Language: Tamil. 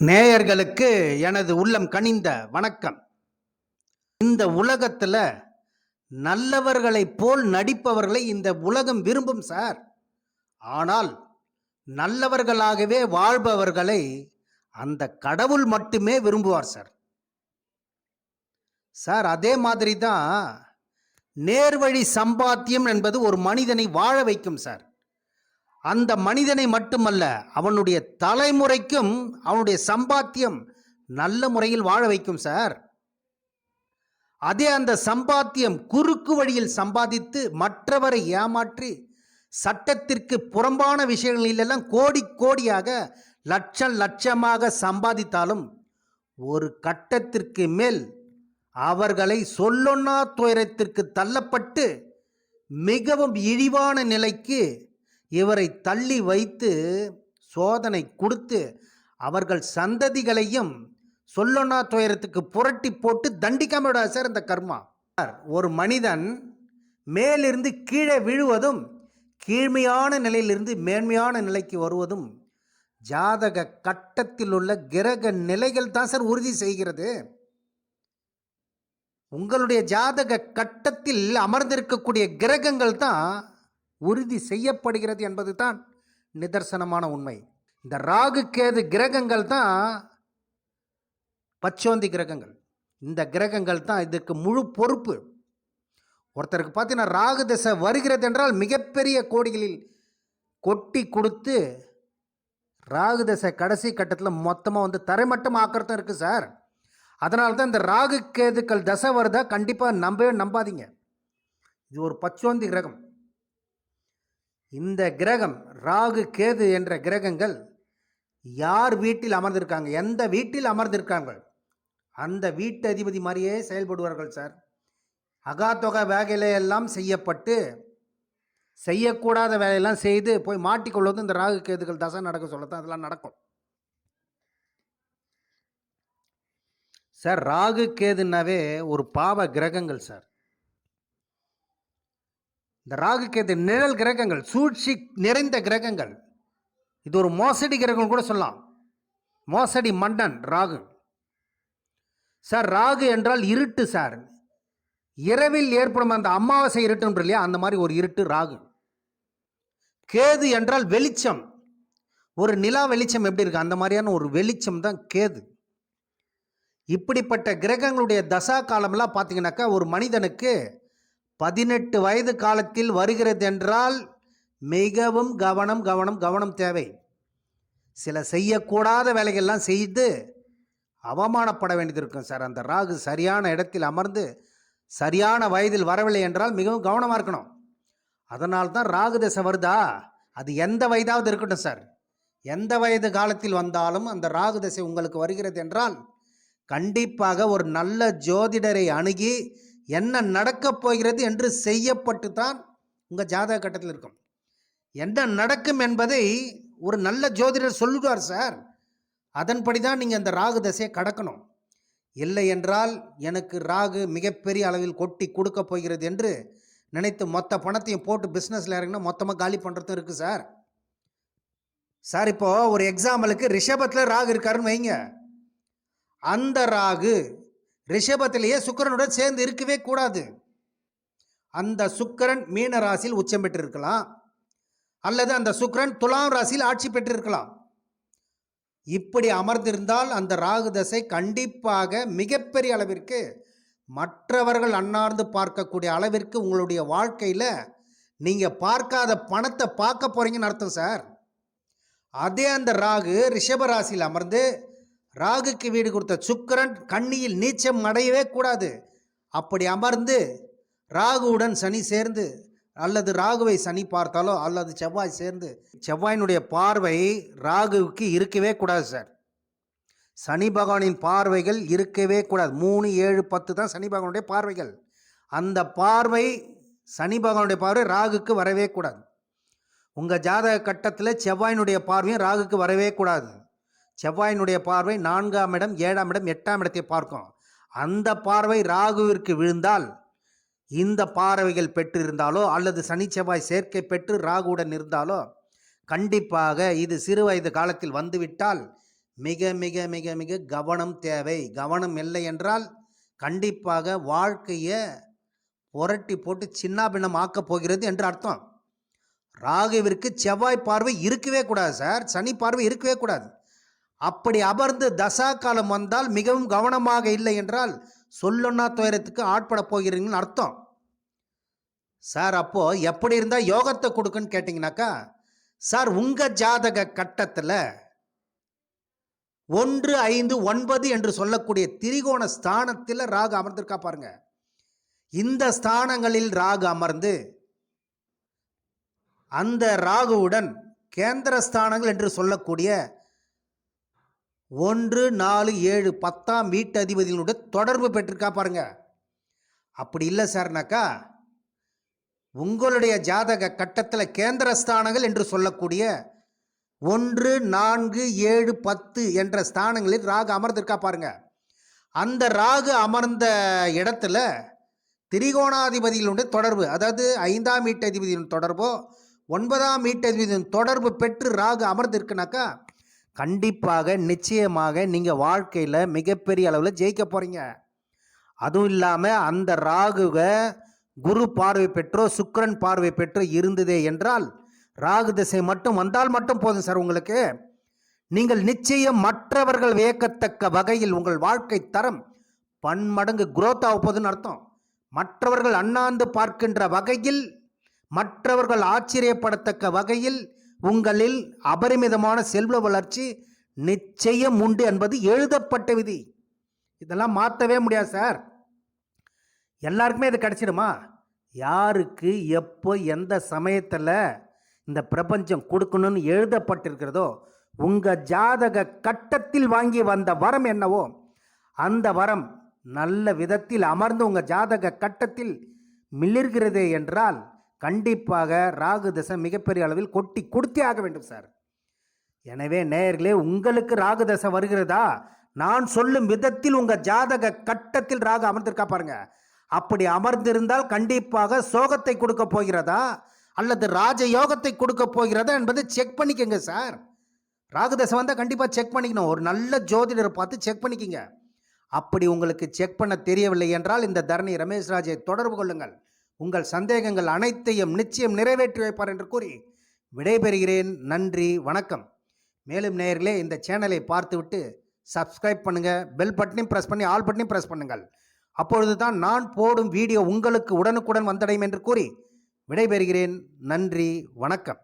நேயர்களுக்கு எனது உள்ளம் கனிந்த வணக்கம். இந்த உலகத்துல நல்லவர்களைப் போல் நடிப்பவர்களை இந்த உலகம் விரும்பும் சார். ஆனால் நல்லவர்களாகவே வாழ்பவர்களை அந்த கடவுள் மட்டுமே விரும்புவார் சார். சார், அதே மாதிரி தான் நேர்வழி சம்பாத்தியம் என்பது ஒரு மனிதனை வாழ வைக்கும் சார். அந்த மனிதனை மட்டுமல்ல, அவனுடைய தலைமுறைக்கும் அவனுடைய சம்பாத்தியம் நல்ல முறையில் வாழ வைக்கும் சார். அதே அந்த சம்பாத்தியம் குறுக்கு வழியில் சம்பாதித்து மற்றவரை ஏமாற்றி சட்டத்திற்கு புறம்பான விஷயங்களிலெல்லாம் கோடி கோடியாக லட்சம் லட்சமாக சம்பாதித்தாலும் ஒரு கட்டத்திற்கு மேல் அவர்களை சொல்லொன்னா துயரத்திற்கு தள்ளப்பட்டு மிகவும் இழிவான நிலைக்கு இவரை தள்ளி வைத்து சோதனை கொடுத்து அவர்கள் சந்ததிகளையும் சொல்லொன்னா துயரத்துக்கு புரட்டி போட்டு தண்டிக்காம விடாது சார் இந்த கர்மா. ஒரு மனிதன் மேலிருந்து கீழே விழுவதும் கீழ்மையான நிலையிலிருந்து மேன்மையான நிலைக்கு வருவதும் ஜாதக கட்டத்தில் உள்ள கிரக நிலைகள் தான் சார் உறுதி செய்கிறது. உங்களுடைய ஜாதக கட்டத்தில் அமர்ந்திருக்கக்கூடிய கிரகங்கள் தான் உறுதி செய்யப்படுகிறது என்பது தான் நிதர்சனமான உண்மை. இந்த ராகு கேது கிரகங்கள் தான் பச்சோந்தி கிரகங்கள். இந்த கிரகங்கள் தான் இதுக்கு முழு பொறுப்பு. ஒருத்தருக்கு பார்த்தீங்கன்னா ராகு திசை வருகிறது என்றால் மிகப்பெரிய கோடிகளில் கொட்டி கொடுத்து ராகு திசை கடைசி கட்டத்தில் மொத்தமாக தரைமட்டம் ஆக்கிறதும் இருக்குது சார். அதனால தான் இந்த ராகு கேதுக்கள் தசை வருதா கண்டிப்பாக நம்பவே நம்பாதீங்க. இது ஒரு பச்சோந்தி கிரகம். இந்த கிரகம் ராகு கேது என்ற கிரகங்கள் யார் வீட்டில் அமர்ந்திருக்காங்க, எந்த வீட்டில் அமர்ந்திருக்காங்க, அந்த வீட்டு அதிபதி மாதிரியே செயல்படுவார்கள் சார். அகாத்தொகை வேலையெல்லாம் செய்யப்பட்டு செய்யக்கூடாத வேலையெல்லாம் செய்து போய் மாட்டிக்கொள்வது இந்த ராகு கேதுகள் தசை நடக்க சொல்லத்தான் அதெல்லாம் நடக்கும் சார். ராகு கேதுன்னாவே ஒரு பாவ கிரகங்கள் சார். இந்த ராகு கேது நிழல் கிரகங்கள், சூழ்ச்சி நிறைந்த கிரகங்கள். இது ஒரு மோசடி கிரகம் கூட சொல்லலாம். மோசடி மன்னன் ராகு சார். ராகு என்றால் இருட்டு சார். இரவில் ஏற்படும் அந்த அமாவாசை இருட்டு இல்லையா, அந்த மாதிரி ஒரு இருட்டு ராகு. கேது என்றால் வெளிச்சம். ஒரு நிலா வெளிச்சம் எப்படி இருக்கு அந்த மாதிரியான ஒரு வெளிச்சம் தான் கேது. இப்படிப்பட்ட கிரகங்களுடைய தசா காலம்லாம் பார்த்தீங்கன்னாக்கா ஒரு மனிதனுக்கு 18 வயது காலத்தில் வருகிறது என்றால் மிகவும் கவனம் கவனம் கவனம் தேவை. சில செய்யக்கூடாத வேலைகள்லாம் செய்து அவமானப்பட வேண்டியது இருக்கும் சார். அந்த ராகு சரியான இடத்தில் அமர்ந்து சரியான வயதில் வரவில்லை என்றால் மிகவும் கவனமாக இருக்கணும். அதனால்தான் ராகு தசை வருதா, அது எந்த வயதாவது இருக்கட்டும் சார், எந்த வயது காலத்தில் வந்தாலும் அந்த ராகு தசை உங்களுக்கு வருகிறது என்றால் கண்டிப்பாக ஒரு நல்ல ஜோதிடரை அணுகி என்ன நடக்கப் போகிறது என்று செய்யப்பட்டு தான் உங்கள் ஜாதக கட்டத்தில் இருக்கும். என்ன நடக்கும் என்பதை ஒரு நல்ல ஜோதிடர் சொல்லுவார் சார். அதன்படி தான் நீங்கள் அந்த ராகு தசையை கடக்கணும். இல்லை என்றால் எனக்கு ராகு மிகப்பெரிய அளவில் கொட்டி கொடுக்க போகிறது என்று நினைத்து மொத்த பணத்தையும் போட்டு பிஸ்னஸில் இறங்கினா மொத்தமாக காலி பண்ணுறதும் இருக்குது சார். சார், இப்போது ஒரு எக்ஸாம்பிளுக்கு ரிஷபத்தில் ராகு இருக்காருன்னு வைங்க. அந்த ராகு ரிஷபத்திலேயே சுக்கிரனுடன் சேர்ந்து இருக்கவே கூடாது. அந்த சுக்கிரன் மீன ராசியில் உச்சம் பெற்றிருக்கலாம், அல்லது அந்த சுக்கிரன் துலாம் ராசியில் ஆட்சி பெற்றிருக்கலாம். இப்படி அமர்ந்திருந்தால் அந்த ராகு தசை கண்டிப்பாக மிகப்பெரிய அளவிற்கு மற்றவர்கள் அன்னார்ந்து பார்க்கக்கூடிய அளவிற்கு உங்களுடைய வாழ்க்கையில் நீங்கள் பார்க்காத பணத்தை பார்க்க போறீங்கன்னு அர்த்தம் சார். அதே அந்த ராகு ரிஷப ராசியில் அமர்ந்து ராகுக்கு வீடு கொடுத்த சுக்கிரன் கன்னியில் நீச்சம் அடையவே கூடாது. அப்படி அமர்ந்து ராகுவுடன் சனி சேர்ந்து அல்லது ராகுவை சனி பார்த்தாலோ அல்லது செவ்வாய் சேர்ந்து, செவ்வாயினுடைய பார்வை ராகுவுக்கு இருக்கவே கூடாது சார். சனி பகவானின் பார்வைகள் இருக்கவே கூடாது. 3, 7, 10 தான் சனி பகவானுடைய பார்வைகள். அந்த பார்வை சனி பகவானுடைய பார்வை ராகுக்கு வரவே கூடாது. உங்கள் ஜாதக கட்டத்தில் செவ்வாயினுடைய பார்வையும் ராகுக்கு வரவே கூடாது. செவ்வாயினுடைய பார்வை 4ஆம் இடம், 7ஆம் இடம், 8ஆம் இடத்தை பார்க்கும். அந்த பார்வை ராகுவிற்கு விழுந்தால், இந்த பார்வைகள் பெற்றிருந்தாலோ அல்லது சனி செவ்வாய் சேர்க்கை பெற்று ராகுவுடன் இருந்தாலோ கண்டிப்பாக இது சிறு வயது காலத்தில் வந்துவிட்டால் மிக மிக மிக மிக கவனம் தேவை. கவனம் இல்லை என்றால் கண்டிப்பாக வாழ்க்கையை புரட்டி போட்டு சின்னாபின்னம் ஆக்கப் போகிறது என்று அர்த்தம். ராகுவிற்கு செவ்வாய் பார்வை இருக்கவே கூடாது சார், சனி பார்வை இருக்கவே கூடாது. அப்படி அமர்ந்து தசா காலம் வந்தால் மிகவும் கவனமாக இல்லை என்றால் சொல்லுன்னா துயரத்துக்கு ஆட்பட போகிறீங்கன்னு அர்த்தம். சார் அப்போ எப்படி இருந்தால் யோகத்தை கொடுக்குன்னு கேட்டிங்கனாக்கா, சார் உங்கள் ஜாதக கட்டத்தில் 1, 5, 9 என்று சொல்லக்கூடிய திரிகோண ஸ்தானத்தில் ராகு அமர்ந்திருக்கா பாருங்க. இந்த ஸ்தானங்களில் ராகு அமர்ந்து அந்த ராகுவுடன் கேந்திர ஸ்தானங்கள் என்று சொல்லக்கூடிய 1, 4, 7, 10ஆம் வீட்டு அதிபதிகளுடைய தொடர்பு பெற்றிருக்கா பாருங்க. அப்படி இல்லை சார்னாக்கா, உங்களுடைய ஜாதக கட்டத்தில் கேந்திர ஸ்தானங்கள் என்று சொல்லக்கூடிய 1, 4, 7, 10 என்ற ஸ்தானங்களில் ராகு அமர்ந்திருக்கா பாருங்க. அந்த ராகு அமர்ந்த இடத்துல திரிகோணாதிபதிகளுடைய தொடர்பு, அதாவது 5ஆம் வீட்டு அதிபதியின் தொடர்போ 9ஆம் வீட்டு அதிபதியின் தொடர்பு பெற்று ராகு அமர்ந்திருக்குனாக்கா கண்டிப்பாக நிச்சயமாக நீங்கள் வாழ்க்கையில் மிகப்பெரிய அளவில் ஜெயிக்க போகிறீங்க. அதுவும் இல்லாமல் அந்த ராகுவை குரு பார்வை பெற்றோ சுக்கிரன் பார்வை பெற்றோ இருந்ததே என்றால், ராகு திசை மட்டும் வந்தால் மட்டும் போதும் சார், உங்களுக்கு நீங்கள் நிச்சயம் மற்றவர்கள் வியக்கத்தக்க வகையில் உங்கள் வாழ்க்கை தரம் பன்மடங்கு குரோத் ஆக போகுதுன்னு அர்த்தம். மற்றவர்கள் அண்ணாந்து பார்க்கின்ற வகையில், மற்றவர்கள் ஆச்சரியப்படத்தக்க வகையில் உங்களில் அபரிமிதமான செல்வ வளர்ச்சி நிச்சயம் உண்டு என்பது எழுதப்பட்ட விதி. இதெல்லாம் மாற்றவே முடியாது சார். எல்லாருக்குமே இது கிடைச்சிடுமா? யாருக்கு எப்போ எந்த சமயத்தில் இந்த பிரபஞ்சம் கொடுக்கணும்னு எழுதப்பட்டிருக்கிறதோ, உங்கள் ஜாதக கட்டத்தில் வாங்கி வந்த வரம் என்னவோ அந்த வரம் நல்ல விதத்தில் அமர்ந்து உங்கள் ஜாதக கட்டத்தில் மிளிர்கிறதே என்றால் கண்டிப்பாக ராகு தசை மிகப்பெரிய அளவில் கொட்டி கொடுத்தே ஆக வேண்டும் சார். எனவே நேயர்களே, உங்களுக்கு ராகு தசை வருகிறதா? நான் சொல்லும் விதத்தில் உங்கள் ஜாதக கட்டத்தில் ராகு அமர்ந்திருக்கா பாருங்க. அப்படி அமர்ந்திருந்தால் கண்டிப்பாக சோகத்தை கொடுக்க போகிறதா அல்லது ராஜயோகத்தை கொடுக்க போகிறதா என்பதை செக் பண்ணிக்கங்க சார். ராகு தசை வந்தால் கண்டிப்பாக செக் பண்ணிக்கணும். ஒரு நல்ல ஜோதிடரை பார்த்து செக் பண்ணிக்கங்க. அப்படி உங்களுக்கு செக் பண்ண தெரியவில்லை என்றால் இந்த தரணி ரமேஷ் ராஜை தொடர்பு கொள்ளுங்கள். உங்கள் சந்தேகங்கள் அனைத்தையும் நிச்சயம் நிறைவேற்றி வைப்பார் என்று கூறி விடைபெறுகிறேன். நன்றி, வணக்கம். மேலும் நேயர்களே, இந்த சேனலை பார்த்துவிட்டு சப்ஸ்கிரைப் பண்ணுங்கள், பெல் பட்டனையும் ப்ரெஸ் பண்ணி ஆல் பட்டனையும் ப்ரெஸ் பண்ணுங்கள். அப்பொழுது தான் நான் போடும் வீடியோ உங்களுக்கு உடனுக்குடன் வந்தடையும் என்று கூறி விடைபெறுகிறேன். நன்றி, வணக்கம்.